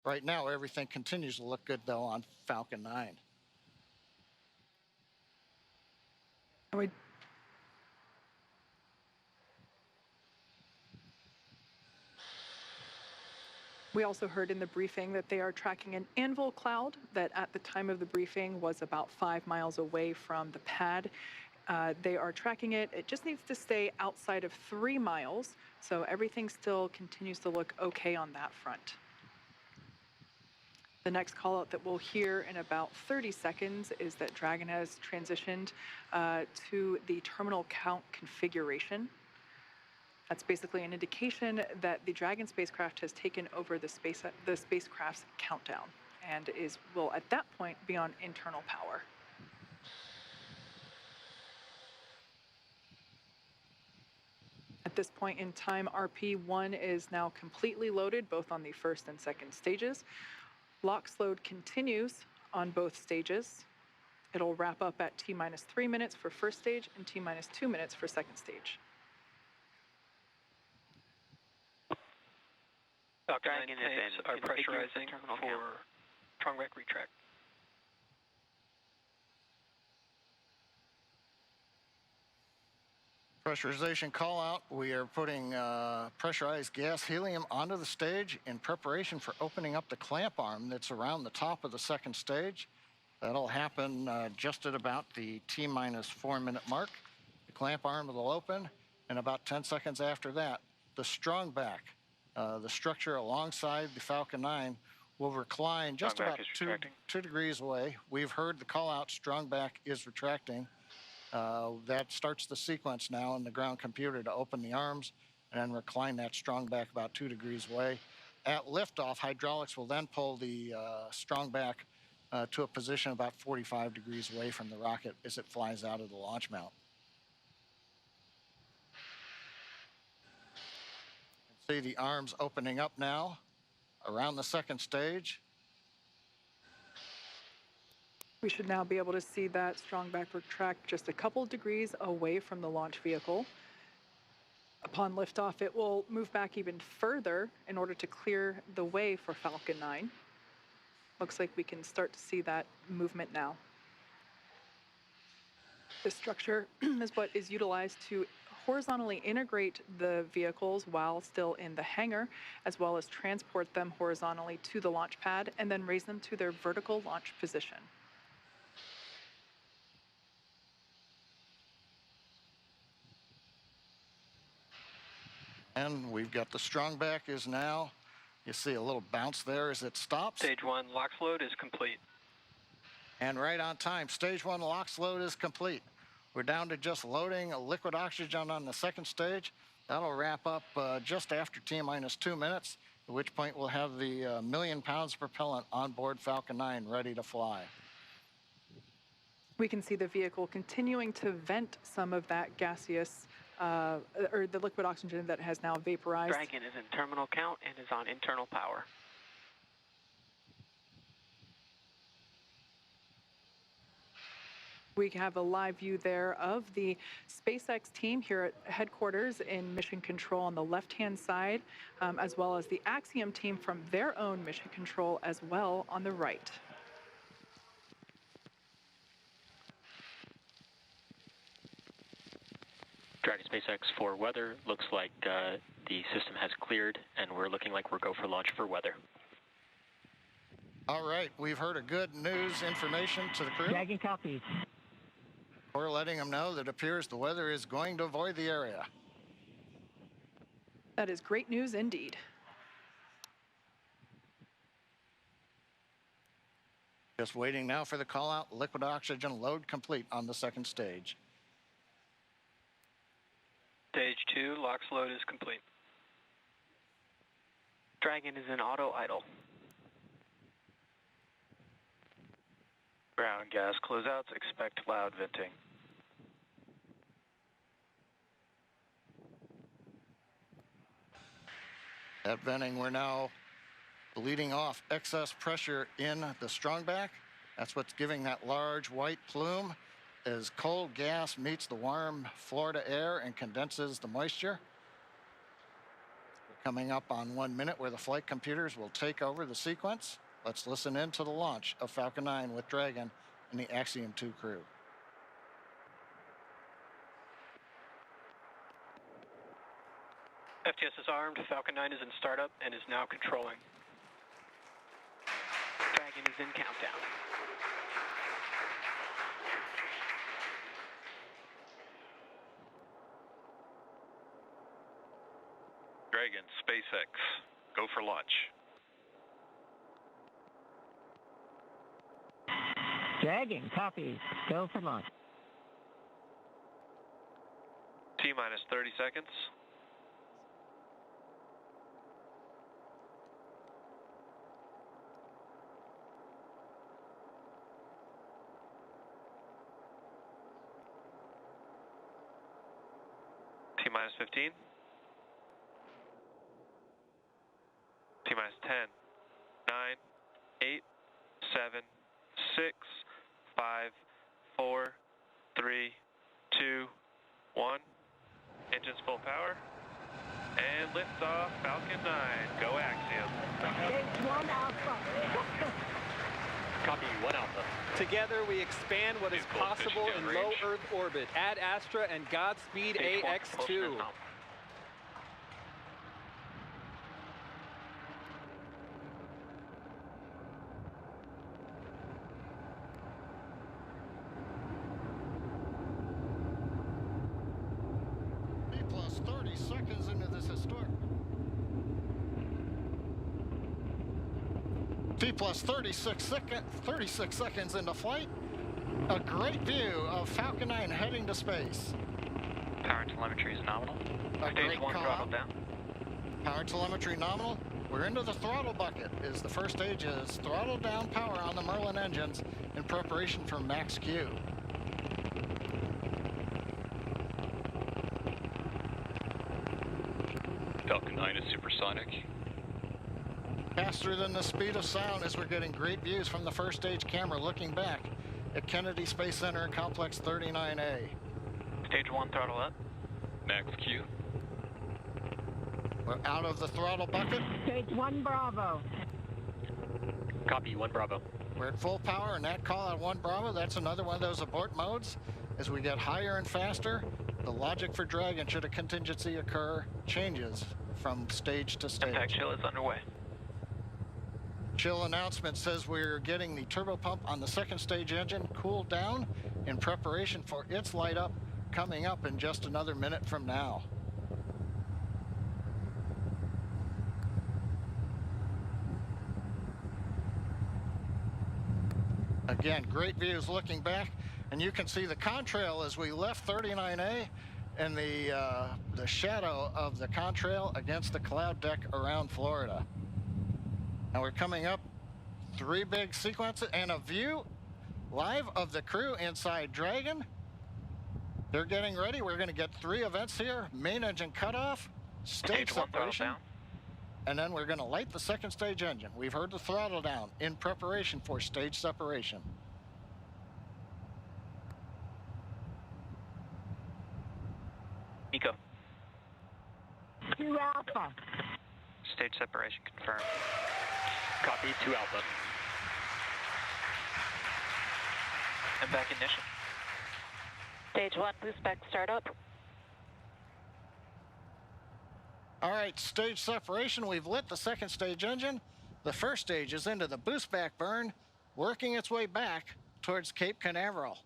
Right now, everything continues to look good, though, on Falcon 9. And we also heard in the briefing that they are tracking an anvil cloud that at the time of the briefing was about 5 miles away from the pad. They are tracking it. It just needs to stay outside of 3 miles, so everything still continues to look okay on that front. The next call out that we'll hear in about 30 seconds is that Dragon has transitioned to the terminal count configuration. That's basically an indication that the Dragon spacecraft has taken over the spacecraft's countdown and will at that point be on internal power. At this point in time, RP-1 is now completely loaded, both on the first and second stages. LOX load continues on both stages. It'll wrap up at T-minus 3 minutes for first stage and T-minus 2 minutes for second stage. Falcon 9 tanks are pressurizing for strongback retract. Pressurization call out. We are putting pressurized gas helium onto the stage in preparation for opening up the clamp arm that's around the top of the second stage. That'll happen just at about the T-minus 4 minute mark. The clamp arm will open, and about 10 seconds after that, the strongback, the structure alongside the Falcon 9, will recline just about two degrees away. We've heard the call out, strongback is retracting. That starts the sequence now in the ground computer to open the arms and then recline that strongback about 2 degrees away. At liftoff, hydraulics will then pull the strongback to a position about 45 degrees away from the rocket as it flies out of the launch mount. You can see the arms opening up now around the second stage. We should now be able to see that strongback retract just a couple degrees away from the launch vehicle. Upon liftoff, it will move back even further in order to clear the way for Falcon 9. Looks like we can start to see that movement now. This structure is what is utilized to horizontally integrate the vehicles while still in the hangar, as well as transport them horizontally to the launch pad and then raise them to their vertical launch position. And we've got the strongback is now, you see a little bounce there as it stops. Stage 1 LOX load is complete. And right on time, stage 1 LOX load is complete. We're down to just loading a liquid oxygen on the second stage. That'll wrap up just after T-minus 2 minutes, at which point we'll have the 1 million pounds of propellant on board Falcon 9 ready to fly. We can see the vehicle continuing to vent some of that gaseous or the liquid oxygen that has now vaporized. Dragon is in terminal count and is on internal power. We have a live view there of the SpaceX team here at headquarters in Mission Control on the left-hand side, as well as the Axiom team from their own Mission Control as well on the right. Dragon SpaceX for weather. Looks like the system has cleared, and we're looking like we're go for launch for weather. All right, we've heard a good news information to the crew. Dragon copies. We're letting them know that it appears the weather is going to avoid the area. That is great news indeed. Just waiting now for the call out. Liquid oxygen load complete on the second stage. Stage 2 LOX load is complete. Dragon is in auto idle. Ground gas closeouts, expect loud venting. At venting, we're now bleeding off excess pressure in the strongback. That's what's giving that large white plume as cold gas meets the warm Florida air and condenses the moisture. We're Coming up on 1 minute where the flight computers will take over the sequence. Let's listen in to the launch of Falcon 9 with Dragon and the Axiom 2 crew. FTS is armed, Falcon 9 is in startup and is now controlling. Dragon is in countdown. Dragon, SpaceX, go for launch. Dragon, copy. Go for launch. T-minus 30 seconds. T-minus 15. T-minus 10, 9, 8, 7, 6, 5, 4, 3, 2, 1. Engines full power. And liftoff, Falcon 9. Go Axiom. Stage 1 Alpha. Copy 1 Alpha. Together we expand what is Vehicle possible in efficient low range. Earth orbit. Add Astra and Godspeed Stage 1, AX2. propulsion is on. T plus 30 seconds into this historic. T plus 36 seconds into flight. A great view of Falcon 9 heading to space. Power telemetry is nominal. A Stage great 1 call throttle out. down. Power telemetry nominal. We're into the throttle bucket as the first stage is throttle down power on the Merlin engines in preparation for max Q. Falcon 9 is supersonic. Faster than the speed of sound as we're getting great views from the first stage camera looking back at Kennedy Space Center Complex 39A. Stage 1 throttle up. Max Q. We're out of the throttle bucket. Stage 1 Bravo. Copy 1 Bravo. We're at full power, and that call out 1 Bravo, that's another one of those abort modes. As we get higher and faster, the logic for Dragon, should a contingency occur, changes from stage to stage. Impact chill is underway. Chill announcement says we're getting the turbo pump on the second stage engine cooled down in preparation for its light up coming up in just another minute from now. Again, great views looking back, and you can see the contrail as we left 39A and the shadow of the contrail against the cloud deck around Florida. Now we're coming up 3 big sequences and a view live of the crew inside Dragon. They're getting ready. We're going to get 3 events here. Main engine cutoff, stage 1 throttle separation, down. and then we're going to light the second stage engine. We've heard the throttle down in preparation for stage separation. Eco. 2 Alpha. Stage separation confirmed. Copy 2 Alpha. And back ignition. Stage 1 boost back startup. All right, stage separation. We've lit the second stage engine. The first stage is into the boost back burn, working its way back towards Cape Canaveral.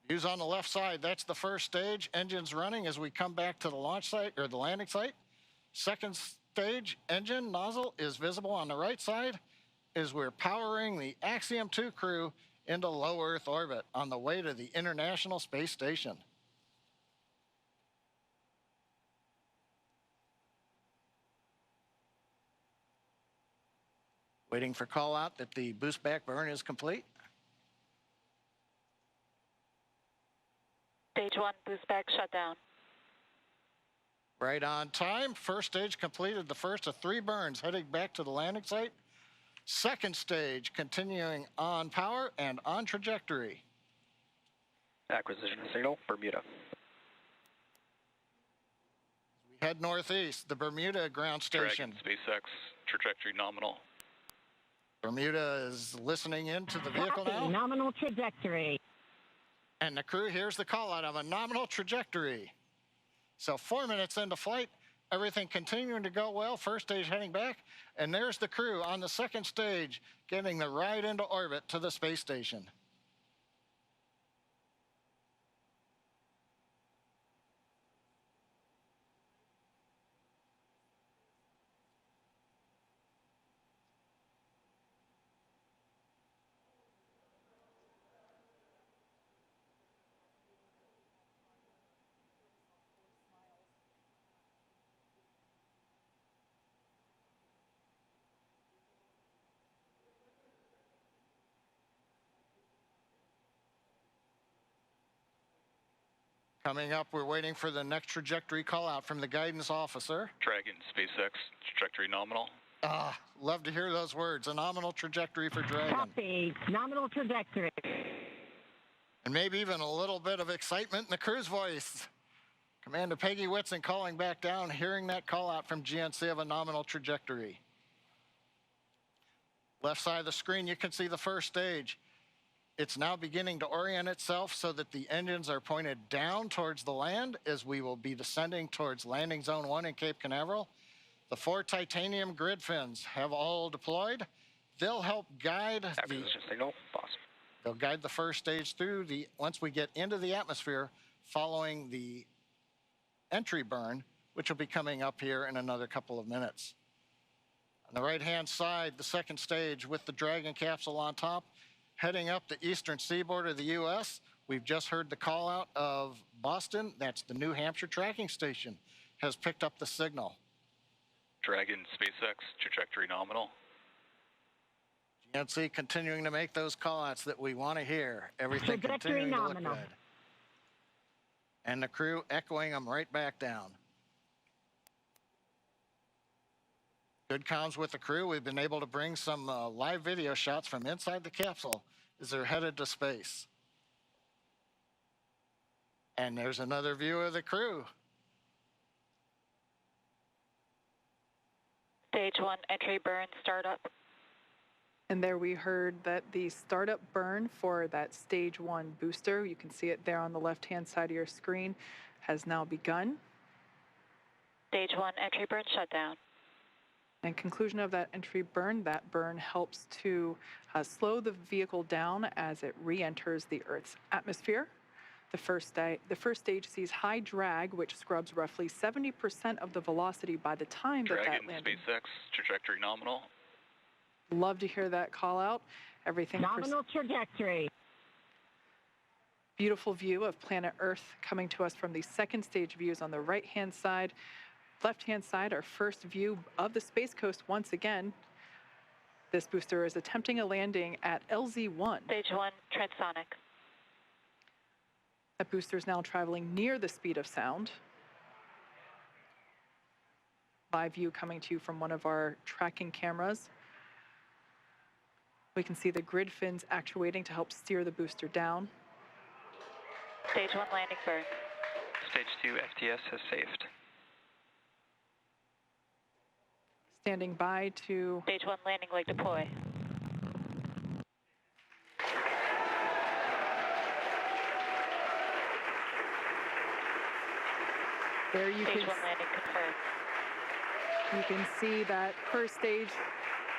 Views on the left side, that's the first stage. Engines running as we come back to the launch site or the landing site. Second stage engine nozzle is visible on the right side as we're powering the Axiom 2 crew into low Earth orbit on the way to the International Space Station. Waiting for call out that the boost back burn is complete. Stage 1 boost back shutdown. Right on time. First stage completed the first of 3 burns heading back to the landing site. Second stage continuing on power and on trajectory. Acquisition signal, Bermuda. head northeast, the Bermuda ground station. Dragon, SpaceX, trajectory nominal. Bermuda is listening into the vehicle Copy. now. Nominal trajectory. And the crew hears the call out of a nominal trajectory. So 4 minutes into flight, everything continuing to go well, first stage heading back, and there's the crew on the second stage getting the ride into orbit to the space station. Coming up, we're waiting for the next trajectory call out from the guidance officer. Dragon, SpaceX, trajectory nominal. Love to hear those words, a nominal trajectory for Dragon. Copy. Nominal trajectory. And maybe even a little bit of excitement in the crew's voice. Commander Peggy Whitson calling back down, hearing that call out from GNC of a nominal trajectory. Left side of the screen, you can see the first stage. It's now beginning to orient itself so that the engines are pointed down towards the land as we will be descending towards landing zone 1 in Cape Canaveral. The 4 titanium grid fins have all deployed. They'll help guide Acquisition signal, boss. They'll guide the first stage through once we get into the atmosphere following the entry burn, which will be coming up here in another couple of minutes. On the right-hand side, the second stage with the Dragon capsule on top, heading up the eastern seaboard of the U.S. We've just heard the call out of Boston. That's the New Hampshire tracking station, has picked up the signal. Dragon, SpaceX, trajectory nominal. GNC continuing to make those call outs that we want to hear. Everything Trajectory continuing to look nominal. good. And the crew echoing them right back down. Good comms with the crew. We've been able to bring some live video shots from inside the capsule as they're headed to space. And there's another view of the crew. Stage 1 entry burn startup. And there we heard that the startup burn for that stage 1 booster, you can see it there on the left-hand side of your screen, has now begun. Stage 1 entry burn shutdown. And conclusion of that entry burn, that burn helps to slow the vehicle down as it re-enters the Earth's atmosphere. The first stage sees high drag, which scrubs roughly 70% of the velocity by the time that Dragon, landing. SpaceX, trajectory nominal. Love to hear that call out. Everything. Nominal trajectory. Beautiful view of planet Earth coming to us from the second stage views on the right-hand side. Left-hand side, our first view of the Space Coast once again. This booster is attempting a landing at LZ-1. Stage 1 transonic. That booster is now traveling near the speed of sound. Live view coming to you from one of our tracking cameras. We can see the grid fins actuating to help steer the booster down. Stage 1 landing burn. Stage 2 FTS has saved. Standing by to... Stage 1 landing leg deploy. There you Stage can, 1 landing confirmed. you can see that first stage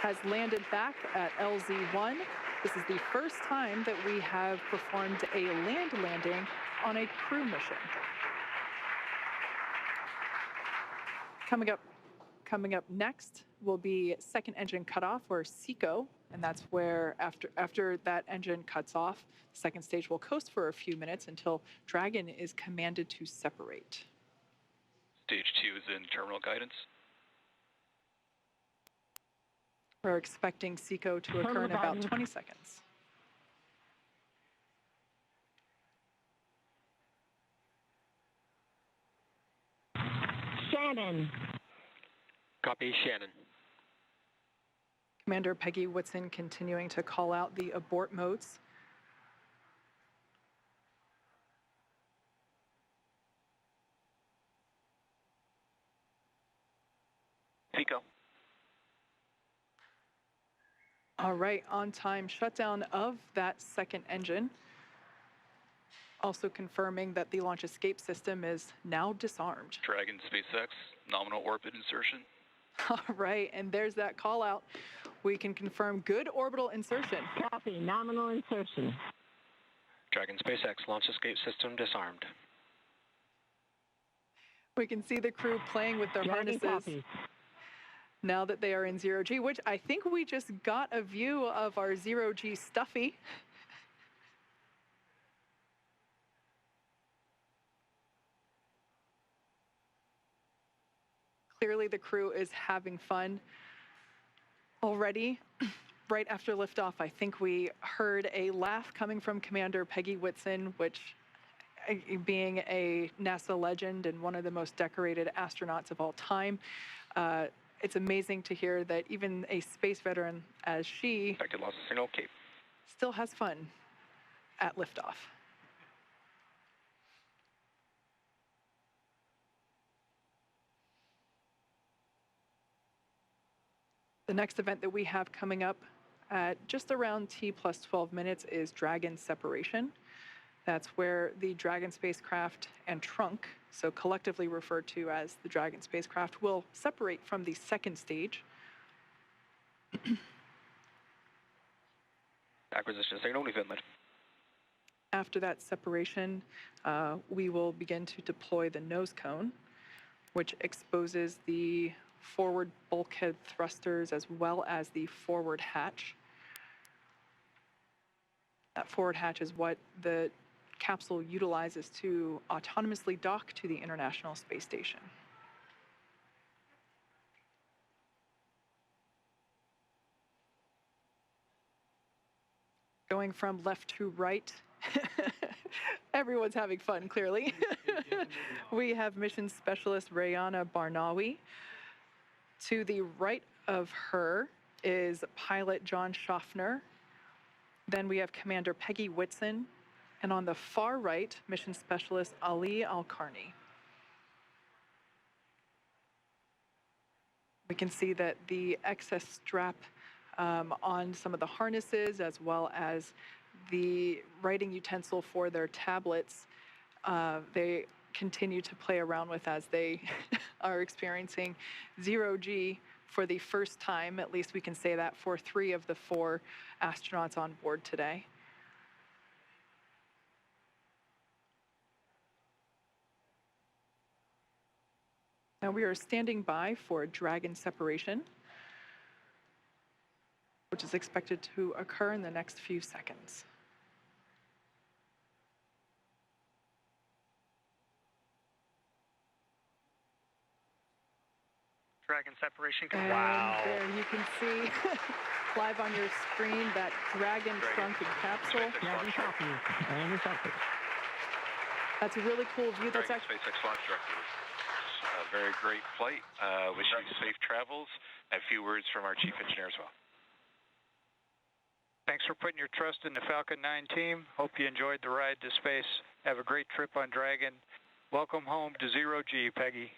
has landed back at LZ-1. This is the first time that we have performed a land landing on a crew mission. Coming up next will be second engine cutoff, or SECO, and that's where after that engine cuts off, the second stage will coast for a few minutes until Dragon is commanded to separate. Stage 2 is in terminal guidance. We're expecting SECO to occur in about 20 seconds. Shannon. Copy, Shannon. Commander Peggy Whitson continuing to call out the abort modes. Pico. All right, on-time shutdown of that second engine. Also confirming that the launch escape system is now disarmed. Dragon SpaceX, nominal orbit insertion. All right, and there's that call out. We can confirm good orbital insertion. Copy. Nominal insertion. Dragon SpaceX launch escape system disarmed. We can see the crew playing with their Dragon harnesses copies. now that they are in zero-G, which I think we just got a view of our zero-G Stuffy. Clearly the crew is having fun already. Right after liftoff, I think we heard a laugh coming from Commander Peggy Whitson, which, being a NASA legend and one of the most decorated astronauts of all time, it's amazing to hear that even a space veteran as she Expected loss of signal, Cape. still has fun at liftoff. The next event that we have coming up at just around T plus 12 minutes is Dragon separation. That's where the Dragon spacecraft and trunk, so collectively referred to as the Dragon spacecraft, will separate from the second stage. Acquisition signal, Newfoundland. After that separation, we will begin to deploy the nose cone, which exposes the forward bulkhead thrusters as well as the forward hatch. That forward hatch is what the capsule utilizes to autonomously dock to the International Space Station. Going from left to right, everyone's having fun, clearly. We have mission specialist Rayana Barnawi. To the right of her is pilot John Schaffner. Then we have Commander Peggy Whitson. And on the far right, mission specialist Ali Al-Karni. We can see that the excess strap on some of the harnesses, as well as the writing utensil for their tablets, they continue to play around with as they are experiencing zero-G for the first time. At least we can say that for 3 of the 4 astronauts on board today. Now we are standing by for Dragon separation, which is expected to occur in the next few seconds. Dragon separation. And there you can see live on your screen that Dragon trunk and capsule. Dragon copies. Dragon copies. That's a really cool view. That's Dragon actually SpaceX launch director. A very great flight. Wish you safe travels. A few words from our chief engineer as well. Thanks for putting your trust in the Falcon 9 team. Hope you enjoyed the ride to space. Have a great trip on Dragon. Welcome home to zero-G, Peggy.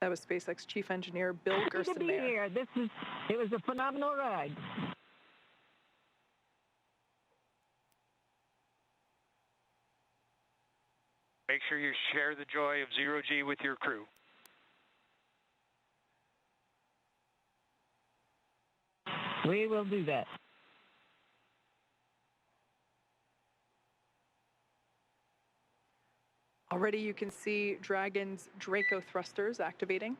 that was SpaceX Chief Engineer Bill Happy to be Gerstenmaier. here. It was a phenomenal ride. Make sure you share the joy of zero-G with your crew. We will do that. Already you can see Dragon's Draco thrusters activating.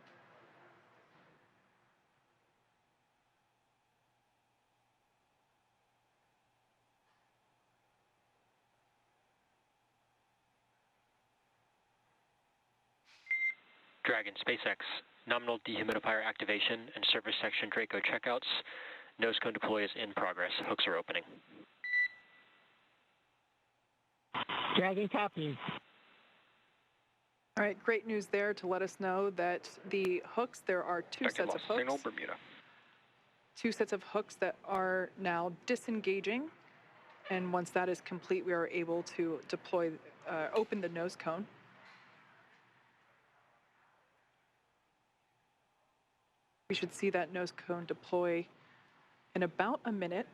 Dragon SpaceX, nominal dehumidifier activation and service section Draco checkouts. Nose cone deploy is in progress. Hooks are opening. Dragon copies. All right, great news there to let us know that the hooks, there are two sets of hooks. Signal, Bermuda. Two sets of hooks that are now disengaging. And once that is complete, we are able to deploy, open the nose cone. We should see that nose cone deploy in about a minute.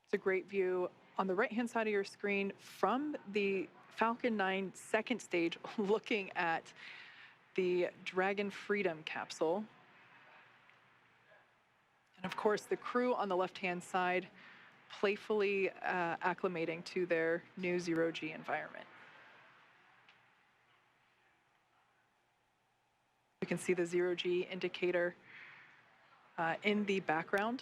It's a great view on the right-hand side of your screen from the Falcon 9 second stage, looking at the Dragon Freedom capsule. And of course, the crew on the left-hand side playfully acclimating to their new zero-G environment. You can see the zero-G indicator in the background.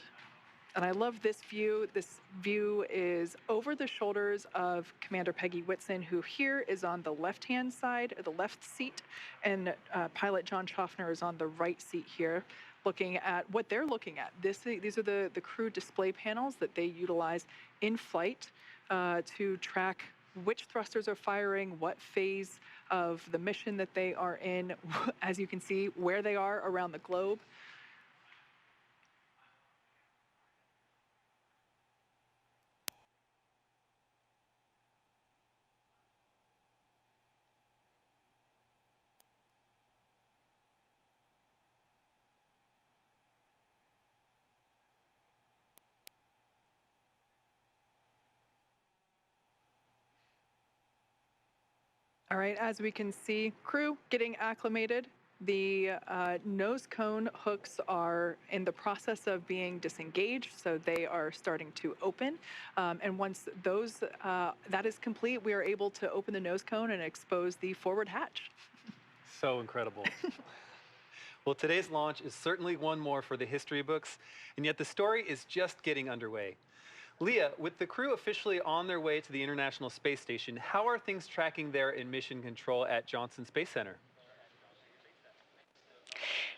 And I love this view. This view is over the shoulders of Commander Peggy Whitson, who here is on the left-hand side, or the left seat, and pilot John Schaffner is on the right seat here, looking at what they're looking at. These are the crew display panels that they utilize in flight to track which thrusters are firing, what phase of the mission that they are in, as you can see, where they are around the globe. All right, as we can see, crew getting acclimated. The nose cone hooks are in the process of being disengaged, so they are starting to open. And once that is complete, we are able to open the nose cone and expose the forward hatch. So incredible. Well, today's launch is certainly one more for the history books, and yet the story is just getting underway. Leah, with the crew officially on their way to the International Space Station, how are things tracking there in mission control at Johnson Space Center?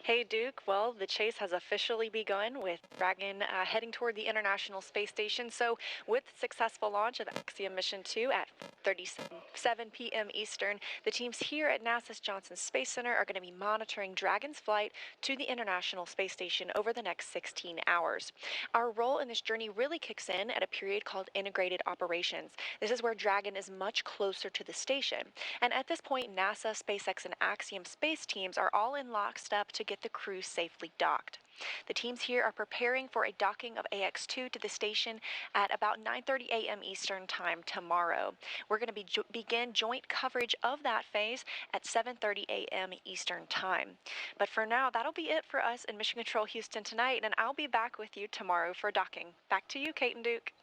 Hey, Duke. Well, the chase has officially begun with Dragon heading toward the International Space Station. So with successful launch of Axiom Mission 2 at 7 p.m. Eastern, the teams here at NASA's Johnson Space Center are going to be monitoring Dragon's flight to the International Space Station over the next 16 hours. Our role in this journey really kicks in at a period called Integrated Operations. This is where Dragon is much closer to the station. And at this point, NASA, SpaceX, and Axiom space teams are all in lockstep to get the crew safely docked. The teams here are preparing for a docking of AX-2 to the station at about 9:30 a.m. Eastern Time tomorrow. We're going to begin joint coverage of that phase at 7:30 a.m. Eastern Time. But for now, that'll be it for us in Mission Control Houston tonight, and I'll be back with you tomorrow for docking. Back to you, Kate and Duke.